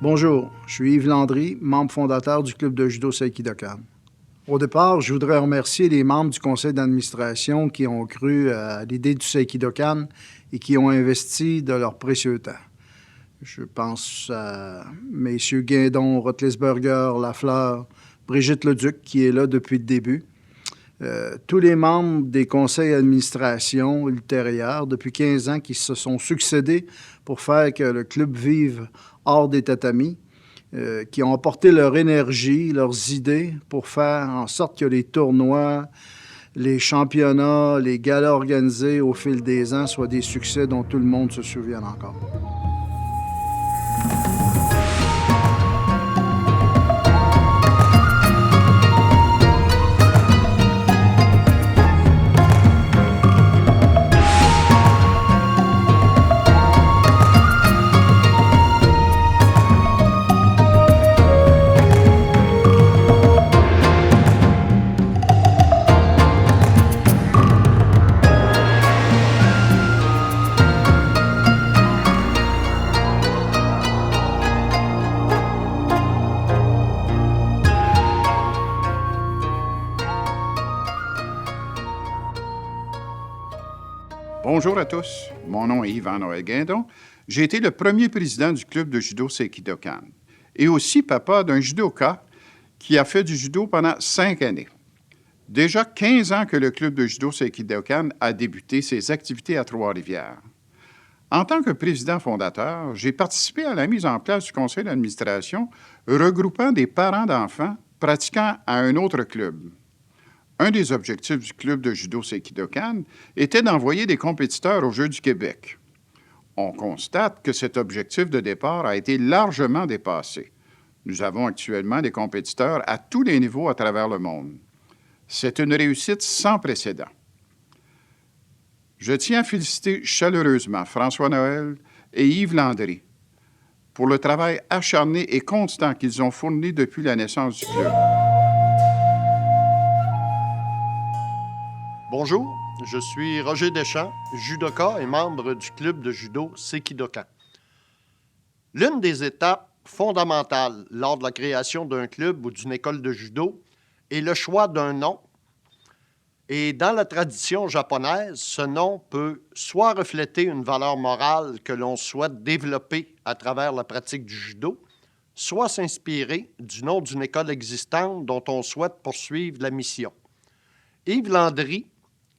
Bonjour, je suis Yves Landry, membre fondateur du club de judo Seikidokan. Au départ, je voudrais remercier les membres du conseil d'administration qui ont cru à l'idée du Seikidokan et qui ont investi de leur précieux temps. Je pense à messieurs Guindon, Rotlisberger, Lafleur, Brigitte Leduc qui est là depuis le début. Tous les membres des conseils d'administration ultérieurs depuis 15 ans qui se sont succédés pour faire que le club vive hors des tatamis, qui ont apporté leur énergie, leurs idées pour faire en sorte que les tournois, les championnats, les galas organisés au fil des ans soient des succès dont tout le monde se souvienne encore. Bonjour à tous, mon nom est Yvan-Noël Guindon. J'ai été le premier président du club de judo Seikidokan et aussi papa d'un judoka qui a fait du judo pendant 5 années. Déjà 15 ans que le club de judo Seikidokan a débuté ses activités à Trois-Rivières. En tant que président fondateur, j'ai participé à la mise en place du conseil d'administration regroupant des parents d'enfants pratiquant à un autre club. Un des objectifs du club de judo Seikidokan était d'envoyer des compétiteurs aux Jeux du Québec. On constate que cet objectif de départ a été largement dépassé. Nous avons actuellement des compétiteurs à tous les niveaux à travers le monde. C'est une réussite sans précédent. Je tiens à féliciter chaleureusement François Noël et Yves Landry pour le travail acharné et constant qu'ils ont fourni depuis la naissance du club. Bonjour, je suis Roger Deschamps, judoka et membre du club de judo Seikidokan. L'une des étapes fondamentales lors de la création d'un club ou d'une école de judo est le choix d'un nom. Et dans la tradition japonaise, ce nom peut soit refléter une valeur morale que l'on souhaite développer à travers la pratique du judo, soit s'inspirer du nom d'une école existante dont on souhaite poursuivre la mission. Yves Landry,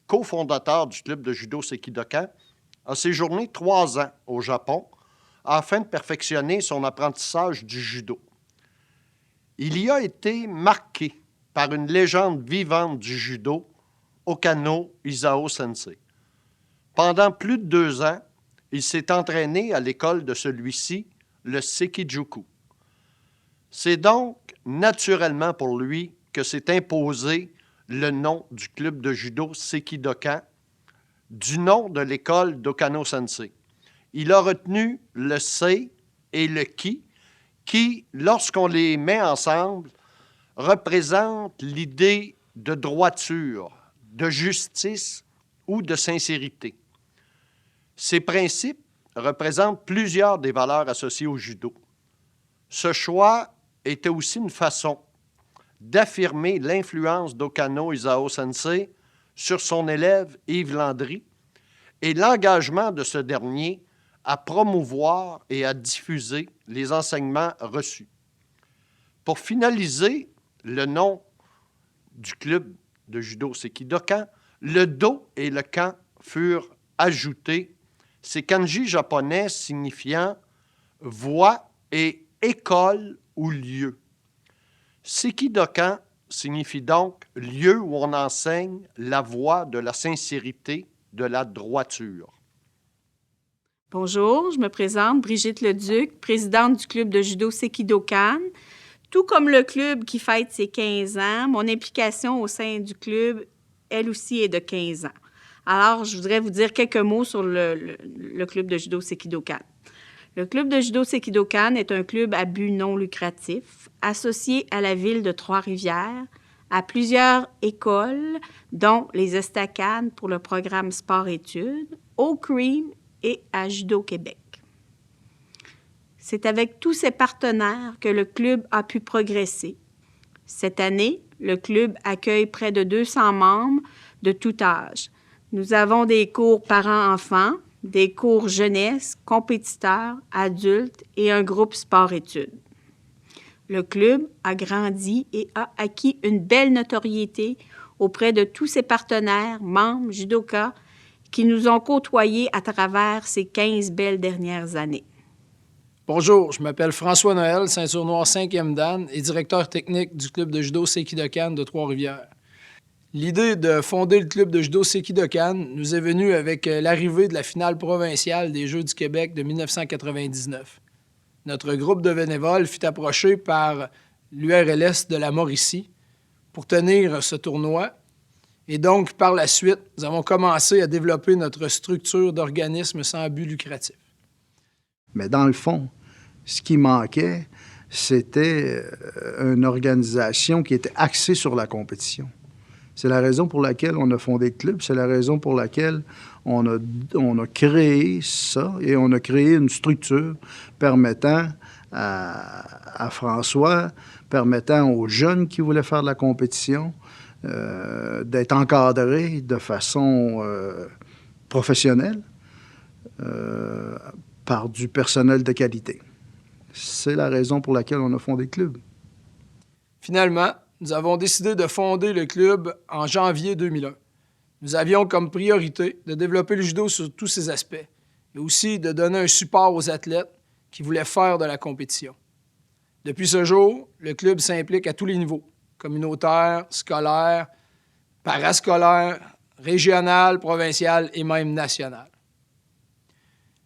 cofondateur du club de judo Seikidokan, a séjourné 3 ans au Japon afin de perfectionner son apprentissage du judo. Il y a été marqué par une légende vivante du judo, Okano Isao Sensei. Pendant plus de 2 ans, il s'est entraîné à l'école de celui-ci, le Sekijuku. C'est donc naturellement pour lui que s'est imposé le nom du club de judo Seikidokan, du nom de l'école d'Okano Sensei. Il a retenu le Sei et le Ki, qui, lorsqu'on les met ensemble, représentent l'idée de droiture, de justice ou de sincérité. Ces principes représentent plusieurs des valeurs associées au judo. Ce choix était aussi une façon d'affirmer l'influence d'Okano Isao Sensei sur son élève Yves Landry et l'engagement de ce dernier à promouvoir et à diffuser les enseignements reçus. Pour finaliser le nom du club de judo Seikidokan, le do et le kan furent ajoutés, ces kanji japonais signifiant voie et école ou lieu. Seikidokan signifie donc lieu où on enseigne la voie de la sincérité, de la droiture. Bonjour, je me présente Brigitte Leduc, présidente du club de judo Seikidokan. Tout comme le club qui fête ses 15 ans, mon implication au sein du club, elle aussi, est de 15 ans. Alors, je voudrais vous dire quelques mots sur le club de judo Seikidokan. Le club de judo Seikidokan est un club à but non lucratif, associé à la ville de Trois-Rivières, à plusieurs écoles, dont les Estacades pour le programme Sport-Études, au Cream et à Judo Québec. C'est avec tous ses partenaires que le club a pu progresser. Cette année, le club accueille près de 200 membres de tout âge. Nous avons des cours parents-enfants, des cours jeunesse, compétiteurs, adultes et un groupe sport-études. Le club a grandi et a acquis une belle notoriété auprès de tous ses partenaires, membres, judokas, qui nous ont côtoyés à travers ces 15 belles dernières années. Bonjour, je m'appelle François-Noël, ceinture noire 5e dan et directeur technique du club de judo Seikidokan de Trois-Rivières. L'idée de fonder le club de judo Seikidokan nous est venue avec l'arrivée de la finale provinciale des Jeux du Québec de 1999. Notre groupe de bénévoles fut approché par l'URLS de la Mauricie pour tenir ce tournoi. Et donc, par la suite, nous avons commencé à développer notre structure d'organisme sans but lucratif. Mais dans le fond, ce qui manquait, c'était une organisation qui était axée sur la compétition. C'est la raison pour laquelle on a fondé le club, c'est la raison pour laquelle on a créé ça et on a créé une structure permettant à François, permettant aux jeunes qui voulaient faire de la compétition d'être encadrés de façon professionnelle par du personnel de qualité. C'est la raison pour laquelle on a fondé le club. Finalement, nous avons décidé de fonder le club en janvier 2001. Nous avions comme priorité de développer le judo sur tous ses aspects et aussi de donner un support aux athlètes qui voulaient faire de la compétition. Depuis ce jour, le club s'implique à tous les niveaux, communautaire, scolaire, parascolaire, régional, provincial et même national.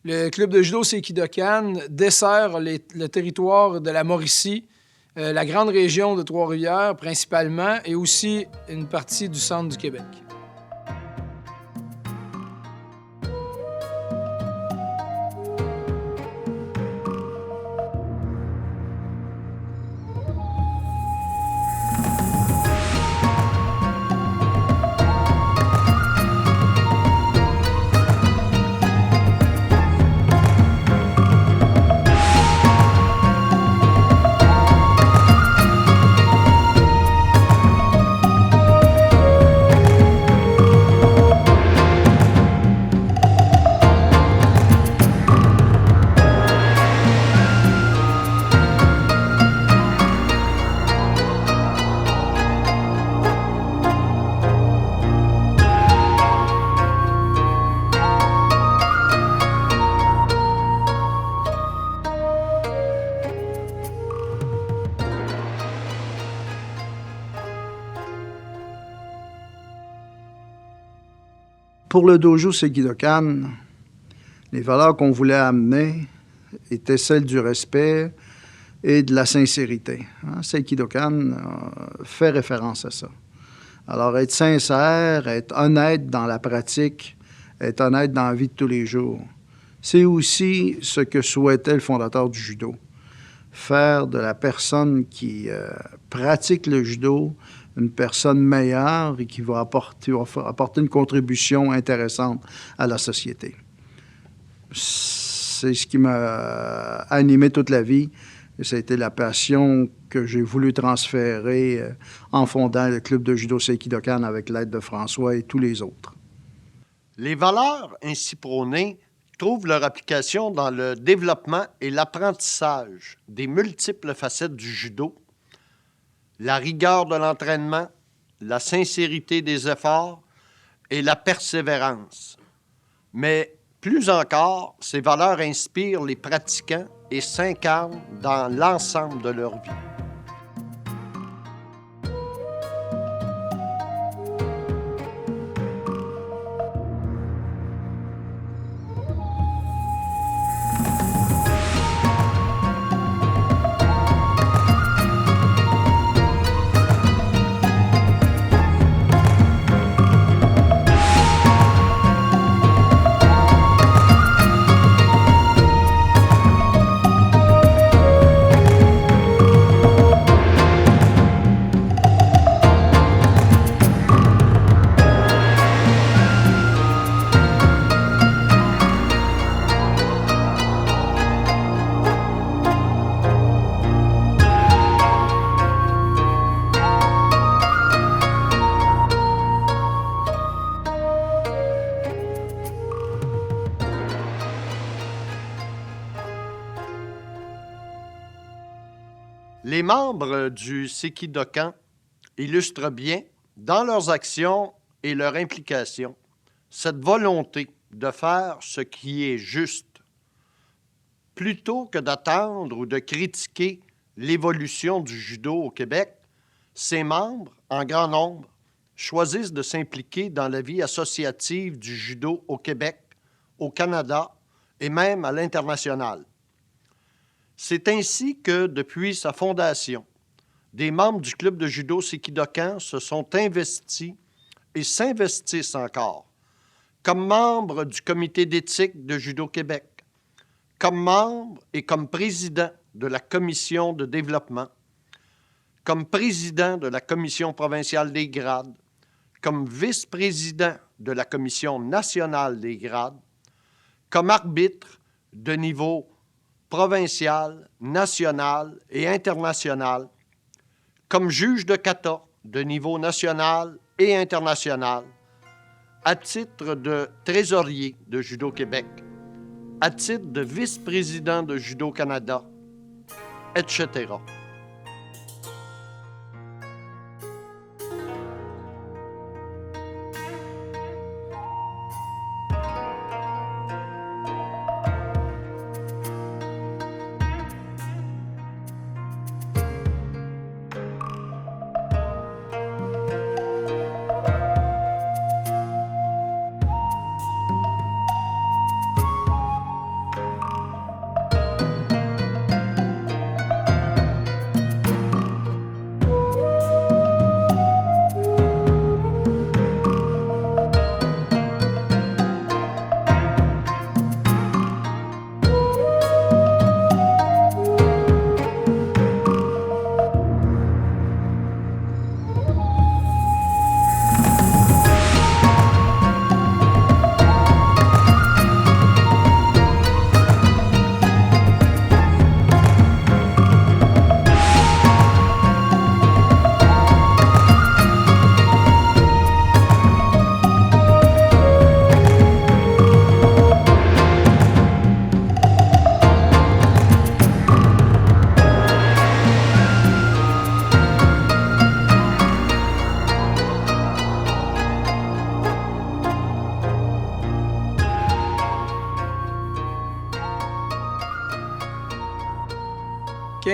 Le club de judo Seikidokan dessert le territoire de la Mauricie, la grande région de Trois-Rivières principalement, et aussi une partie du centre du Québec. Pour le dojo Seikidokan, les valeurs qu'on voulait amener étaient celles du respect et de la sincérité. Seikidokan fait référence à ça. Alors, être sincère, être honnête dans la pratique, être honnête dans la vie de tous les jours, c'est aussi ce que souhaitait le fondateur du judo. Faire de la personne qui pratique le judo une personne meilleure et qui va apporter une contribution intéressante à la société. C'est ce qui m'a animé toute la vie. Ça a été la passion que j'ai voulu transférer en fondant le club de judo Seikidokan avec l'aide de François et tous les autres. Les valeurs ainsi prônées trouvent leur application dans le développement et l'apprentissage des multiples facettes du judo, la rigueur de l'entraînement, la sincérité des efforts et la persévérance. Mais plus encore, ces valeurs inspirent les pratiquants et s'incarnent dans l'ensemble de leur vie. Les membres du Séquidocan illustrent bien, dans leurs actions et leur implication, cette volonté de faire ce qui est juste, plutôt que d'attendre ou de critiquer l'évolution du judo au Québec. Ses membres, en grand nombre, choisissent de s'impliquer dans la vie associative du judo au Québec, au Canada et même à l'international. C'est ainsi que, depuis sa fondation, des membres du club de judo Séquidocan se sont investis et s'investissent encore, comme membres du comité d'éthique de Judo Québec, comme membre et comme président de la commission de développement, comme président de la commission provinciale des grades, comme vice-président de la commission nationale des grades, comme arbitre de niveau provincial, national et international, comme juge de kata de niveau national et international, à titre de trésorier de Judo Québec, à titre de vice-président de Judo Canada, etc.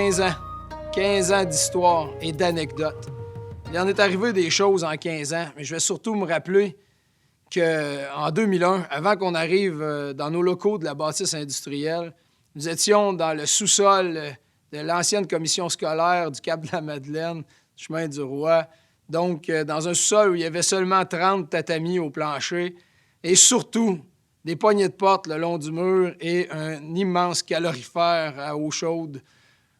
« 15 ans d'histoire et d'anecdotes. Il en est arrivé des choses en 15 ans, mais je vais surtout me rappeler qu'en 2001, avant qu'on arrive dans nos locaux de la bâtisse industrielle, nous étions dans le sous-sol de l'ancienne commission scolaire du Cap-de-la-Madeleine, chemin du Roi. Donc, dans un sous-sol où il y avait seulement 30 tatamis au plancher et surtout des poignées de porte le long du mur et un immense calorifère à eau chaude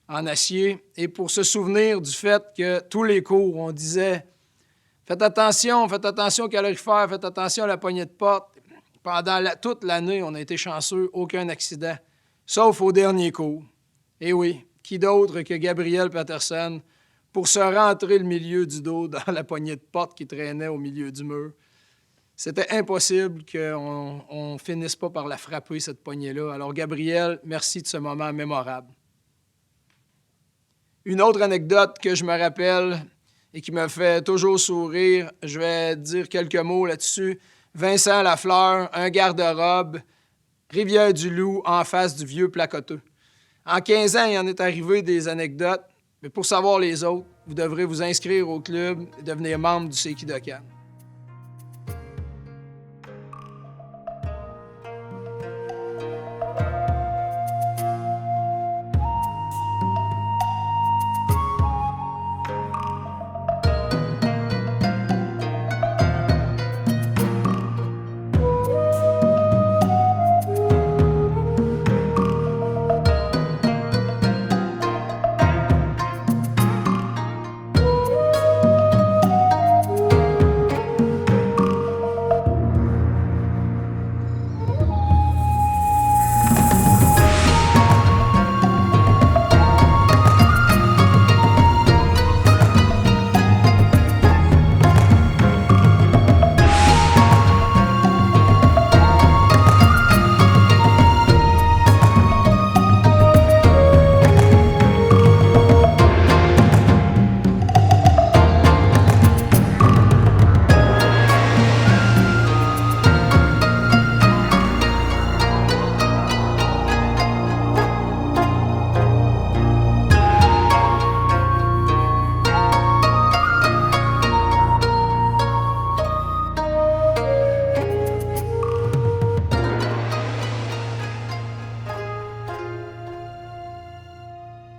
en acier. Et pour se souvenir du fait que tous les cours, on disait « Faites attention au calorifère, faites attention à la poignée de porte ». Pendant toute l'année, on a été chanceux, aucun accident, sauf au dernier cours. Et oui, qui d'autre que Gabriel Patterson pour se rentrer le milieu du dos dans la poignée de porte qui traînait au milieu du mur. C'était impossible qu'on ne finisse pas par la frapper, cette poignée-là. Alors, Gabriel, merci de ce moment mémorable. Une autre anecdote que je me rappelle et qui me fait toujours sourire, je vais dire quelques mots là-dessus. Vincent Lafleur, un garde-robe, Rivière-du-Loup, en face du vieux Placoteux. En 15 ans, il en est arrivé des anecdotes, mais pour savoir les autres, vous devrez vous inscrire au club et devenir membre du Séquidocan.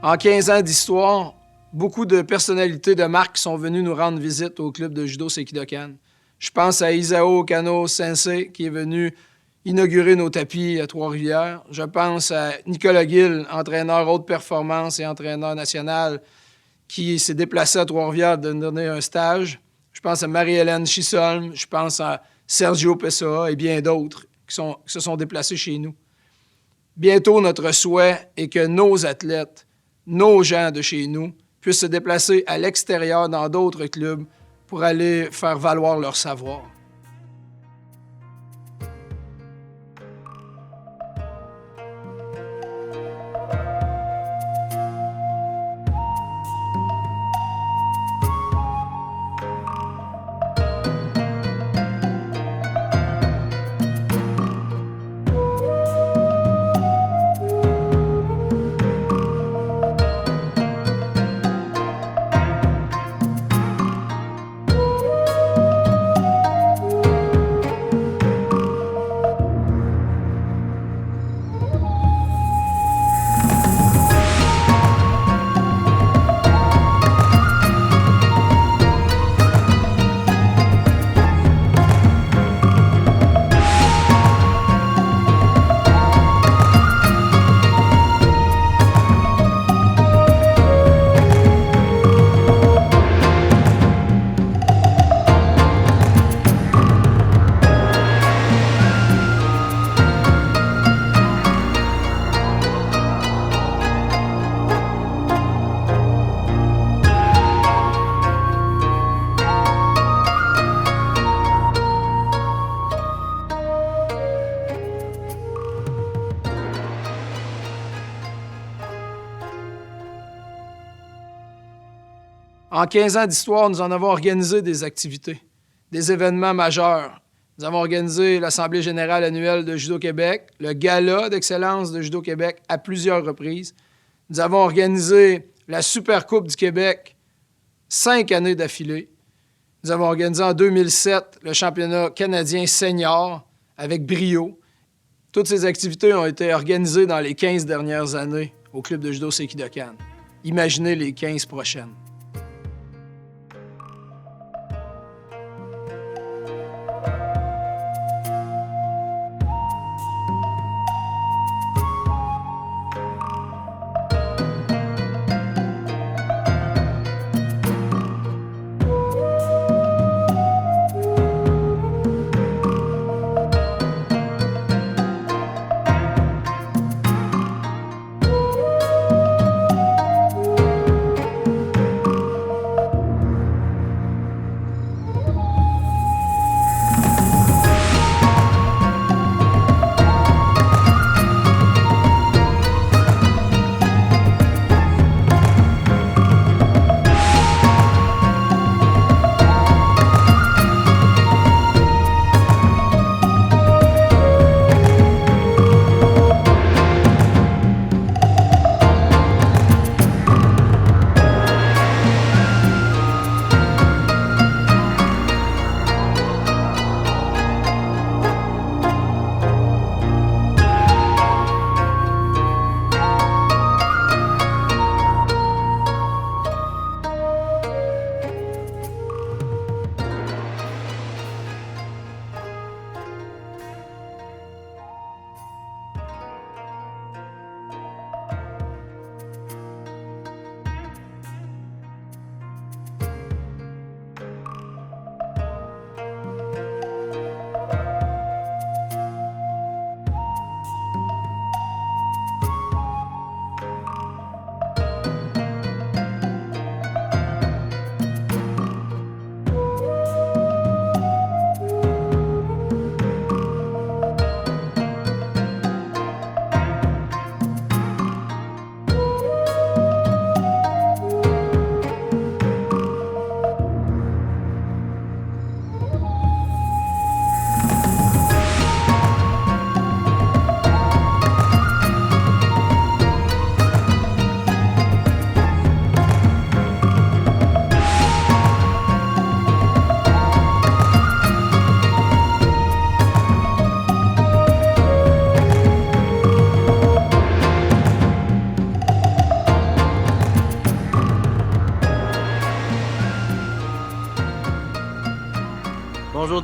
En 15 ans d'histoire, beaucoup de personnalités de marque sont venues nous rendre visite au club de judo Seikidokan. Je pense à Isao Kano Sensei qui est venu inaugurer nos tapis à Trois-Rivières. Je pense à Nicolas Gill, entraîneur haute performance et entraîneur national, qui s'est déplacé à Trois-Rivières de nous donner un stage. Je pense à Marie-Hélène Chisholm, je pense à Sergio Pessoa et bien d'autres qui se sont déplacés chez nous. Bientôt, notre souhait est que nos athlètes, nos gens de chez nous, puissent se déplacer à l'extérieur dans d'autres clubs pour aller faire valoir leur savoir. En 15 ans d'histoire, nous en avons organisé des activités, des événements majeurs. Nous avons organisé l'Assemblée générale annuelle de Judo Québec, le Gala d'excellence de Judo Québec à plusieurs reprises. Nous avons organisé la Super Coupe du Québec 5 années d'affilée. Nous avons organisé en 2007 le championnat canadien senior avec brio. Toutes ces activités ont été organisées dans les 15 dernières années au club de judo Seikidokan. Imaginez les 15 prochaines.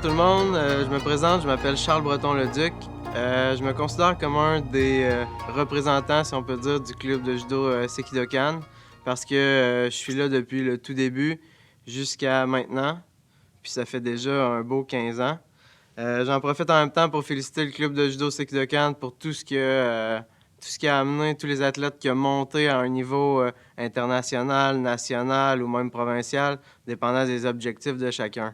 tout le monde. Je me présente, je m'appelle Charles Breton-Leduc. Je me considère comme un des représentants, si on peut dire, du club de judo Sekidokan parce que je suis là depuis le tout début jusqu'à maintenant. Puis ça fait déjà un beau 15 ans. J'en profite en même temps pour féliciter le club de judo Sekidokan pour tout ce qui a amené tous les athlètes qui ont monté à un niveau international, national ou même provincial, dépendant des objectifs de chacun.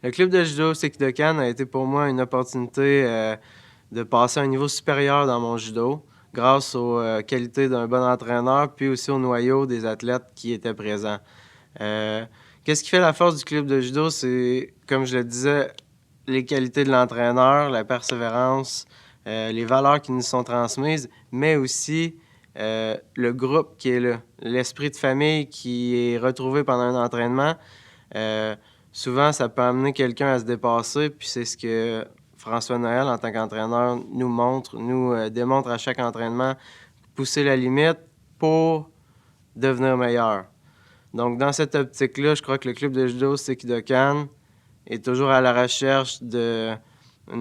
Le club de judo Sekidokan a été pour moi une opportunité de passer à un niveau supérieur dans mon judo grâce aux qualités d'un bon entraîneur puis aussi au noyau des athlètes qui étaient présents. Qu'est-ce qui fait la force du club de judo? C'est, comme je le disais, les qualités de l'entraîneur, la persévérance, les valeurs qui nous sont transmises, mais aussi le groupe qui est là, l'esprit de famille qui est retrouvé pendant un entraînement. Souvent, ça peut amener quelqu'un à se dépasser, puis c'est ce que François Noël, en tant qu'entraîneur, nous démontre à chaque entraînement, pousser la limite pour devenir meilleur. Donc, dans cette optique-là, je crois que le club de judo Sekidokan est toujours à la recherche d'une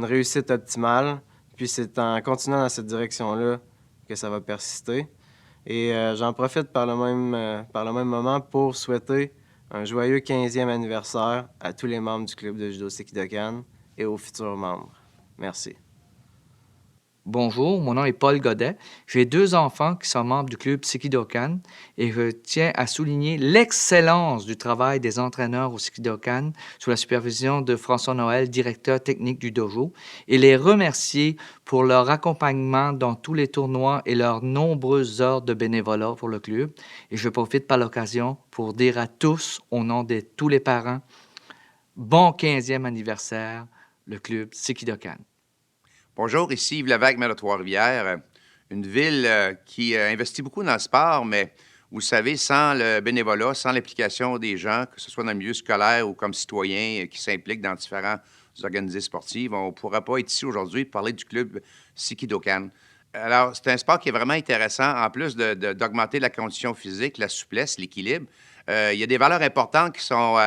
réussite optimale, puis c'est en continuant dans cette direction-là que ça va persister. Et j'en profite par le même moment pour souhaiter un joyeux 15e anniversaire à tous les membres du club de judo Sekidokan et aux futurs membres. Merci. Bonjour, mon nom est Paul Godet. J'ai 2 enfants qui sont membres du club Sekidokan et je tiens à souligner l'excellence du travail des entraîneurs au Sekidokan sous la supervision de François Noël, directeur technique du dojo, et les remercier pour leur accompagnement dans tous les tournois et leurs nombreuses heures de bénévolat pour le club. Et je profite par l'occasion pour dire à tous, au nom de tous les parents, bon 15e anniversaire, le club Sekidokan. Bonjour, ici Yves Lévesque, maire de Trois-Rivières, une ville qui investit beaucoup dans le sport, mais vous savez, sans le bénévolat, sans l'implication des gens, que ce soit dans le milieu scolaire ou comme citoyens qui s'impliquent dans différents organismes sportifs, on ne pourra pas être ici aujourd'hui pour parler du club Sekidokan. Alors, c'est un sport qui est vraiment intéressant, en plus d'augmenter la condition physique, la souplesse, l'équilibre. Il y a des valeurs importantes qui sont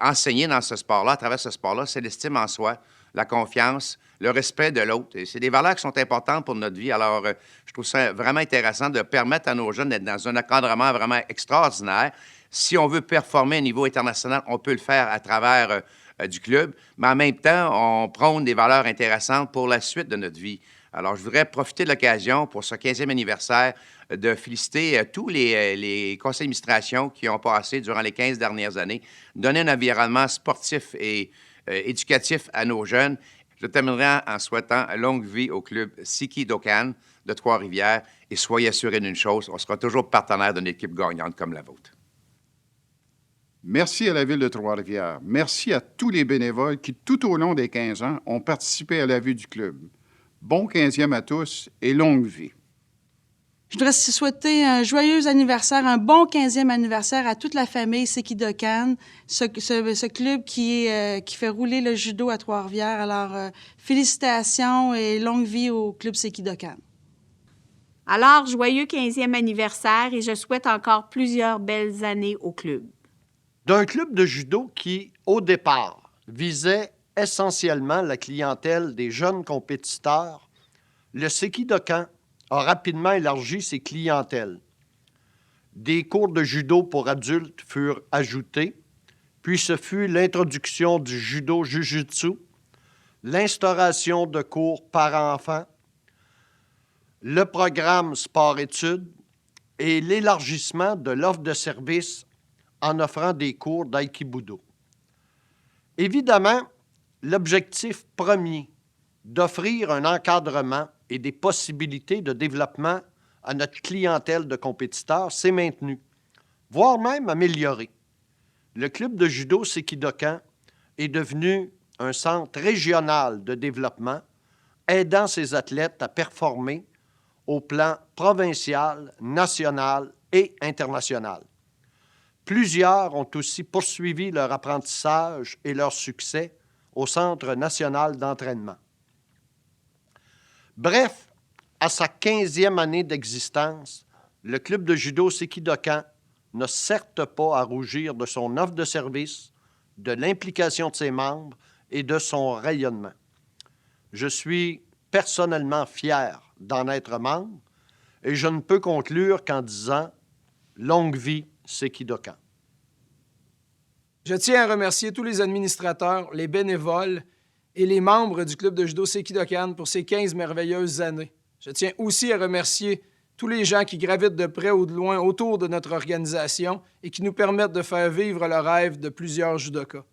enseignées dans ce sport-là, à travers ce sport-là. C'est l'estime en soi, la confiance, le respect de l'autre. C'est des valeurs qui sont importantes pour notre vie. Alors, je trouve ça vraiment intéressant de permettre à nos jeunes d'être dans un encadrement vraiment extraordinaire. Si on veut performer à un niveau international, on peut le faire à travers du club, mais en même temps, on prône des valeurs intéressantes pour la suite de notre vie. Alors, je voudrais profiter de l'occasion pour ce 15e anniversaire de féliciter tous les conseils d'administration qui ont passé durant les 15 dernières années, donner un environnement sportif et éducatif à nos jeunes. Je terminerai en souhaitant longue vie au club Sekidokan de Trois-Rivières et soyez assurés d'une chose, on sera toujours partenaire d'une équipe gagnante comme la vôtre. Merci à la Ville de Trois-Rivières. Merci à tous les bénévoles qui, tout au long des 15 ans, ont participé à la vie du club. Bon 15e à tous et longue vie. Je voudrais souhaiter un joyeux anniversaire, un bon 15e anniversaire à toute la famille Sekidokan, ce club qui fait rouler le judo à Trois-Rivières. Alors, félicitations et longue vie au club Sekidokan. Alors, joyeux 15e anniversaire et je souhaite encore plusieurs belles années au club. D'un club de judo qui, au départ, visait essentiellement la clientèle des jeunes compétiteurs, le Sekidokan a rapidement élargi ses clientèles. Des cours de judo pour adultes furent ajoutés, puis ce fut l'introduction du judo jujutsu, l'instauration de cours parents-enfants, le programme sport-études et l'élargissement de l'offre de services en offrant des cours d'aïkibudo. Évidemment, l'objectif premier d'offrir un encadrement et des possibilités de développement à notre clientèle de compétiteurs s'est maintenu, voire même amélioré. Le club de judo Sekidokan est devenu un centre régional de développement aidant ses athlètes à performer au plan provincial, national et international. Plusieurs ont aussi poursuivi leur apprentissage et leur succès au Centre national d'entraînement. Bref, à sa 15e année d'existence, le club de judo Sekidokan n'a certes pas à rougir de son offre de service, de l'implication de ses membres et de son rayonnement. Je suis personnellement fier d'en être membre et je ne peux conclure qu'en disant « Longue vie, Séquidocan ». Je tiens à remercier tous les administrateurs, les bénévoles et les membres du club de judo Séquidocan pour ces 15 merveilleuses années. Je tiens aussi à remercier tous les gens qui gravitent de près ou de loin autour de notre organisation et qui nous permettent de faire vivre le rêve de plusieurs judokas.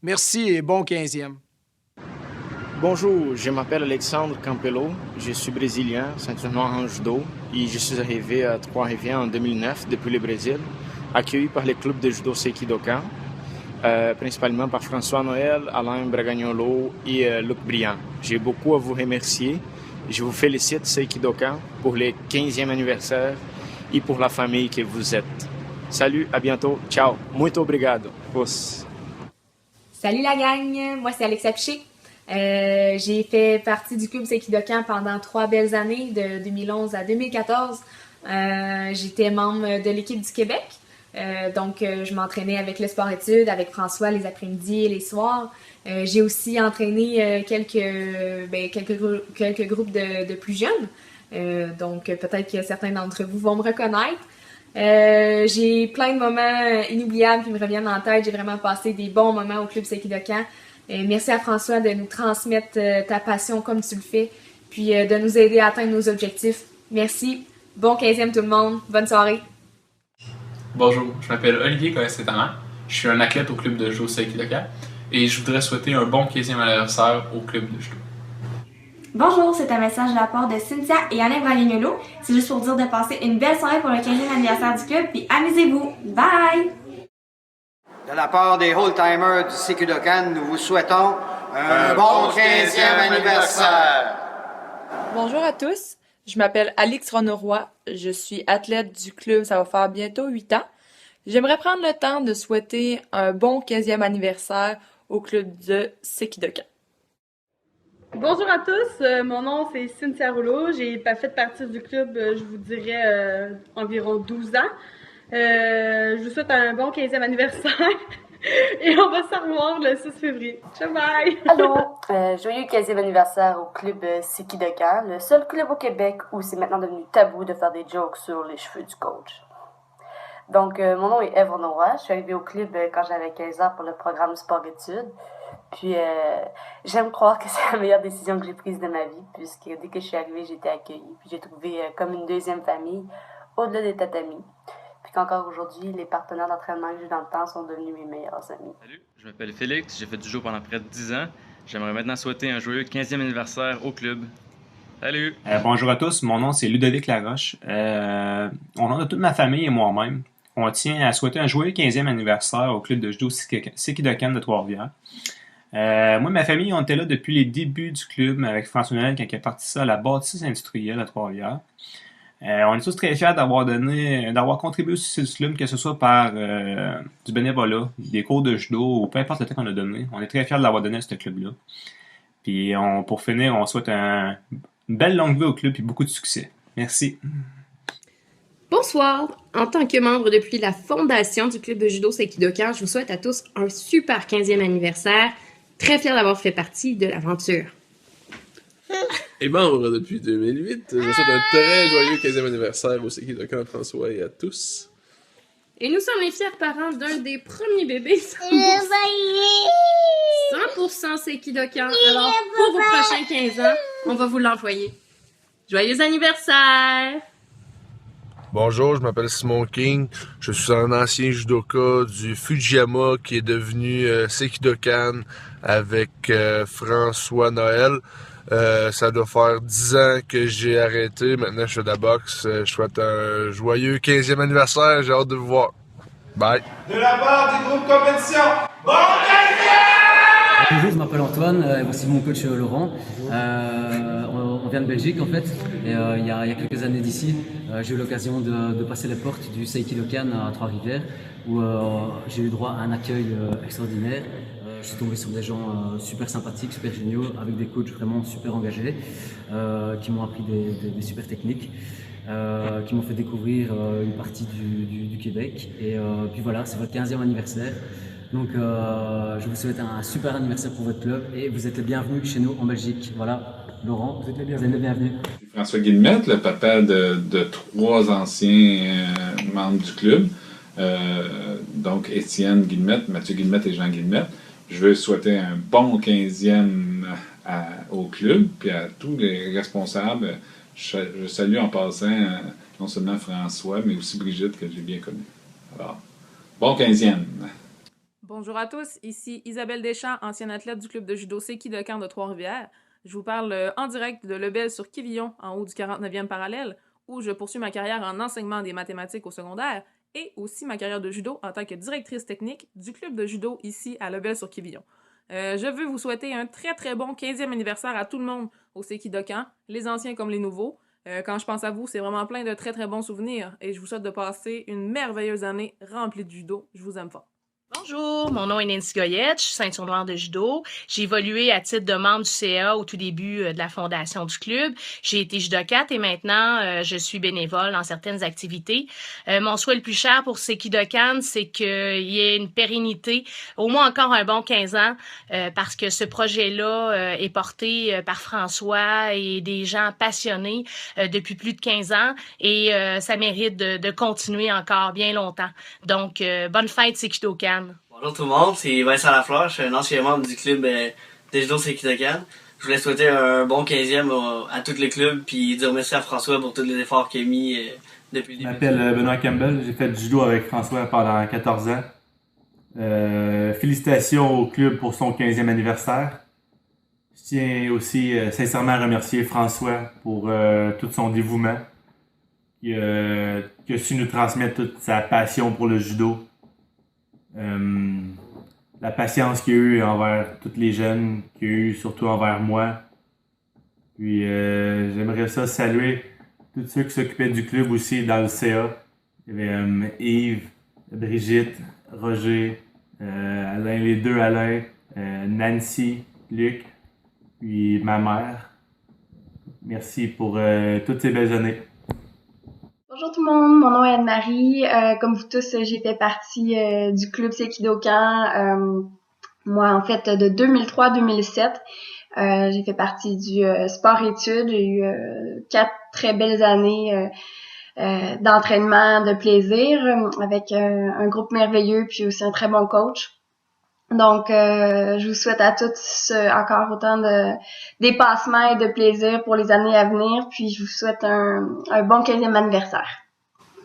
Merci et bon 15e. Bonjour, je m'appelle Alexandre Campello, je suis brésilien, ceinture noire en judo et je suis arrivé à Trois-Rivières en 2009 depuis le Brésil, accueilli par le club de judo Séquidocan, principalement par François Noël, Alain Bragagnolo et Luc Briand. J'ai beaucoup à vous remercier. Je vous félicite, Séquidocan, pour le 15e anniversaire et pour la famille que vous êtes. Salut, à bientôt, ciao, muito obrigado. Pousse. Salut la gang, moi c'est Alexa Piché. J'ai fait partie du club Séquidocan pendant 3 belles années, de 2011 à 2014. J'étais membre de l'équipe du Québec, donc je m'entraînais avec le sport-études, avec François les après-midi et les soirs. J'ai aussi entraîné quelques groupes de plus jeunes, donc peut-être que certains d'entre vous vont me reconnaître. J'ai plein de moments inoubliables qui me reviennent en tête. J'ai vraiment passé des bons moments au club Séquidocan. Merci à François de nous transmettre ta passion comme tu le fais, puis de nous aider à atteindre nos objectifs. Merci. Bon 15e tout le monde. Bonne soirée. Bonjour, je m'appelle Olivier Cohen-Sétaman. Je suis un athlète au club de judo Séquidocan et je voudrais souhaiter un bon 15e anniversaire au club de judo. Bonjour, c'est un message de la part de Cynthia et Alain Bragagnolo. C'est juste pour dire de passer une belle soirée pour le 15e anniversaire du club, puis amusez-vous. Bye! De la part des old-timers du Séquidocan, nous vous souhaitons un bon 15e anniversaire. Bonjour à tous, je m'appelle Alix Ronoroy, je suis athlète du club, ça va faire bientôt 8 ans. J'aimerais prendre le temps de souhaiter un bon 15e anniversaire au club de Séquidocan. Bonjour à tous, mon nom c'est Cynthia Rouleau, j'ai fait partie du club, je vous dirais, environ 12 ans. Je vous souhaite un bon 15e anniversaire et on va se revoir le 6 février. Ciao, bye! Allô! Joyeux 15e anniversaire au club Séquidocan, le seul club au Québec où c'est maintenant devenu tabou de faire des jokes sur les cheveux du coach. Donc, mon nom est Ève Ronoroy, je suis arrivée au club quand j'avais 15 ans pour le programme sport-études. Puis, j'aime croire que c'est la meilleure décision que j'ai prise de ma vie, puisque dès que je suis arrivée, j'ai été accueillie. Puis, j'ai trouvé comme une deuxième famille, au-delà des tatamis. Puis qu'encore aujourd'hui, les partenaires d'entraînement que j'ai dans le temps sont devenus mes meilleurs amis. Salut, je m'appelle Félix, j'ai fait du judo pendant près de 10 ans. J'aimerais maintenant souhaiter un joyeux 15e anniversaire au club. Salut! Bonjour à tous, mon nom c'est Ludovic Laroche. Au nom de toute ma famille et moi-même, on tient à souhaiter un joyeux 15e anniversaire au club de judo Séquidocan de Trois-Rivières. Moi et ma famille, on était là depuis les débuts du club avec François Noël quand il est parti ça à la bâtisse industrielle à Trois-Rivières. On est tous très fiers d'avoir contribué au succès du club, que ce soit par du bénévolat, des cours de judo ou peu importe le temps qu'on a donné. On est très fiers de l'avoir donné à ce club-là. Puis pour finir, on souhaite une belle longue vie au club et beaucoup de succès. Merci. Bonsoir! En tant que membre depuis la fondation du club de judo Séquidocan, je vous souhaite à tous un super 15e anniversaire. Très fier d'avoir fait partie de l'aventure. Et membre depuis 2008, je souhaite un très joyeux 15e anniversaire au Séquidocan, François et à tous. Et nous sommes les fiers parents d'un des premiers bébés 100% Séquidocan. Alors, pour vos prochains 15 ans, on va vous l'envoyer. Joyeux anniversaire! Bonjour, je m'appelle Simon King. Je suis un ancien judoka du Fujiyama qui est devenu Séquidocan avec François Noël. Ça doit faire 10 ans que j'ai arrêté. Maintenant, je fais de la boxe. Je souhaite un joyeux 15e anniversaire. J'ai hâte de vous voir. Bye. De la part du groupe compétition, bon 15e! Bonjour, je m'appelle Antoine et voici mon coach Laurent. On vient de Belgique en fait. Et il y a quelques années d'ici, j'ai eu l'occasion de passer les portes du Séquidocan à Trois-Rivières où j'ai eu droit à un accueil extraordinaire. Je suis tombé sur des gens super sympathiques, super géniaux, avec des coachs vraiment super engagés, qui m'ont appris des super techniques, qui m'ont fait découvrir une partie du Québec. Et puis voilà, c'est votre 15e anniversaire. Donc, je vous souhaite un super anniversaire pour votre club et vous êtes les bienvenus chez nous en Belgique. Voilà, Laurent, vous êtes les bienvenus. François Guillemette, le papa de 3 anciens membres du club. Donc, Étienne Guillemette, Mathieu Guillemette et Jean Guillemette. Je veux souhaiter un bon 15e au club, puis à tous les responsables. Je salue en passant non seulement François, mais aussi Brigitte, que j'ai bien connue. Alors, bon 15e. Bonjour à tous, ici Isabelle Deschamps, ancienne athlète du club de judo Séquidocan de Trois-Rivières. Je vous parle en direct de Lebel-sur-Quivillon, en haut du 49e parallèle, où je poursuis ma carrière en enseignement des mathématiques au secondaire et aussi ma carrière de judo en tant que directrice technique du club de judo ici à Lebel-sur-Quivillon. Je veux vous souhaiter un très très bon 15e anniversaire à tout le monde au Séquidocan, les anciens comme les nouveaux. Quand je pense à vous, c'est vraiment plein de très très bons souvenirs et je vous souhaite de passer une merveilleuse année remplie de judo. Je vous aime fort. Bonjour, mon nom est Nancy Goyette, je suis ceinture noire de judo. J'ai évolué à titre de membre du CA au tout début de la fondation du club. J'ai été judokate et maintenant je suis bénévole dans certaines activités. Mon souhait le plus cher pour Séquidocan, c'est qu'il y ait une pérennité, au moins encore un bon 15 ans, parce que ce projet-là est porté par François et des gens passionnés depuis plus de 15 ans et ça mérite de continuer encore bien longtemps. Donc, bonne fête Séquidocan. Bonjour tout le monde, c'est Vincent Lafleur, je suis un ancien membre du club de judo Séquidocan. Je voulais souhaiter un bon 15e à tous les clubs puis dire merci à François pour tous les efforts qu'il a mis depuis le début. Je m'appelle Benoît Campbell, j'ai fait du judo avec François pendant 14 ans. Félicitations au club pour son 15e anniversaire. Je tiens aussi sincèrement à remercier François pour tout son dévouement, qui a su nous transmettre toute sa passion pour le judo. La patience qu'il y a eu envers tous les jeunes, qu'il y a eu surtout envers moi. Puis j'aimerais ça saluer tous ceux qui s'occupaient du club aussi dans le CA. Il y avait Yves, Brigitte, Roger, Alain, les deux Alain, Nancy, Luc, puis ma mère. Merci pour toutes ces belles années. Bonjour tout le monde, mon nom est Anne-Marie. Comme vous tous, j'ai fait partie du club Séquidocan. Moi, en fait, de 2003-2007, j'ai fait partie du sport-études. J'ai eu 4 très belles années d'entraînement, de plaisir, avec un groupe merveilleux, puis aussi un très bon coach. Donc, je vous souhaite à tous encore autant de dépassements et de plaisir pour les années à venir. Puis, je vous souhaite un bon 15e anniversaire.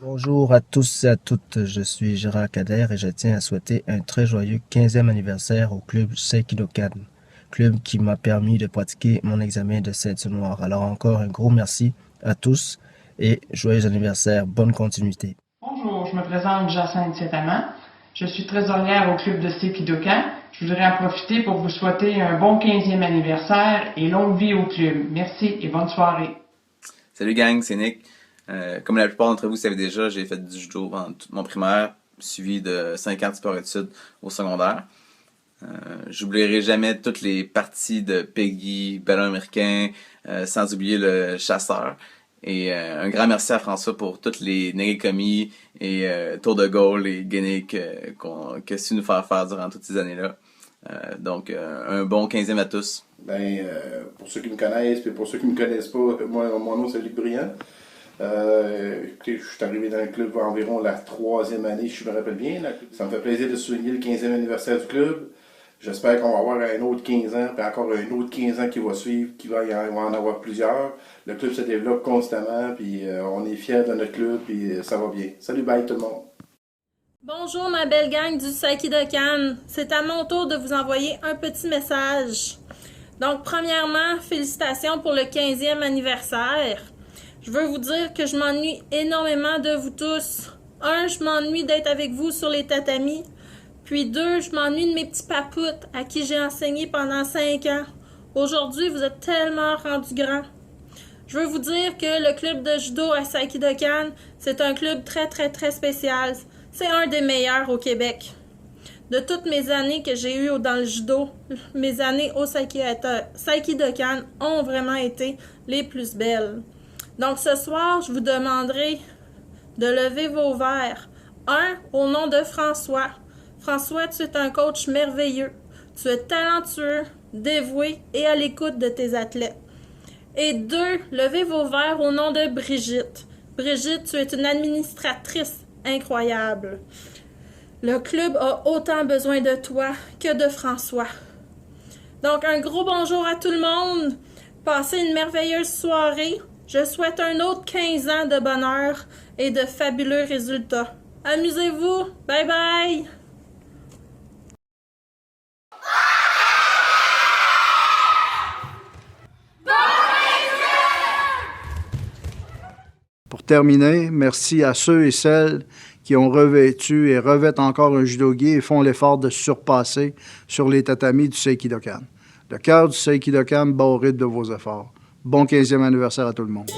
Bonjour à tous et à toutes, je suis Gérard Kader et je tiens à souhaiter un très joyeux 15e anniversaire au club Séquidocan, club qui m'a permis de pratiquer mon examen de ceinture noire. Alors encore un gros merci à tous et joyeux anniversaire, bonne continuité. Bonjour, je me présente Jacinthe Saint-Amand. Je suis trésorière au club de Séquidocan. Je voudrais en profiter pour vous souhaiter un bon 15e anniversaire et longue vie au club. Merci et bonne soirée. Salut gang, c'est Nick. Comme la plupart d'entre vous savez déjà, j'ai fait du judo pendant tout mon primaire, suivi de 5 ans de sport-études au secondaire. J'oublierai jamais toutes les parties de Peggy, ballon américain, sans oublier le chasseur. Et un grand merci à François pour toutes les négikomi et tours de goal et guenilles que su nous faire durant toutes ces années-là. Donc, un bon 15e à tous. Pour ceux qui me connaissent et pour ceux qui ne me connaissent pas, moi, mon nom c'est Luc Briand. Écoutez, je suis arrivé dans le club environ la 3e année, je me rappelle bien. Ça me fait plaisir de souligner le 15e anniversaire du club. J'espère qu'on va avoir un autre 15 ans, puis encore un autre 15 ans qui va suivre, qui va en avoir plusieurs. Le club se développe constamment, puis on est fiers de notre club, puis ça va bien. Salut, bye tout le monde! Bonjour ma belle gang du Séquidocan. C'est à mon tour de vous envoyer un petit message. Donc, premièrement, félicitations pour le 15e anniversaire. Je veux vous dire que je m'ennuie énormément de vous tous. 1, je m'ennuie d'être avec vous sur les tatamis. Puis 2, je m'ennuie de mes petits papoutes à qui j'ai enseigné pendant 5 ans. Aujourd'hui, vous êtes tellement rendus grands. Je veux vous dire que le club de judo à Séquidocan, c'est un club très, très, très spécial. C'est un des meilleurs au Québec. De toutes mes années que j'ai eues dans le judo, mes années au Séquidocan ont vraiment été les plus belles. Donc ce soir, je vous demanderai de lever vos verres. 1 au nom de François. François, tu es un coach merveilleux. Tu es talentueux, dévoué et à l'écoute de tes athlètes. Et 2, levez vos verres au nom de Brigitte. Brigitte, tu es une administratrice incroyable. Le club a autant besoin de toi que de François. Donc, un gros bonjour à tout le monde. Passez une merveilleuse soirée. Je souhaite un autre 15 ans de bonheur et de fabuleux résultats. Amusez-vous. Bye bye. Pour terminer, merci à ceux et celles qui ont revêtu et revêtent encore un judogi et font l'effort de se surpasser sur les tatamis du Seikidokan. Le cœur du Seikidokan bat au rythme de vos efforts. Bon 15e anniversaire à tout le monde.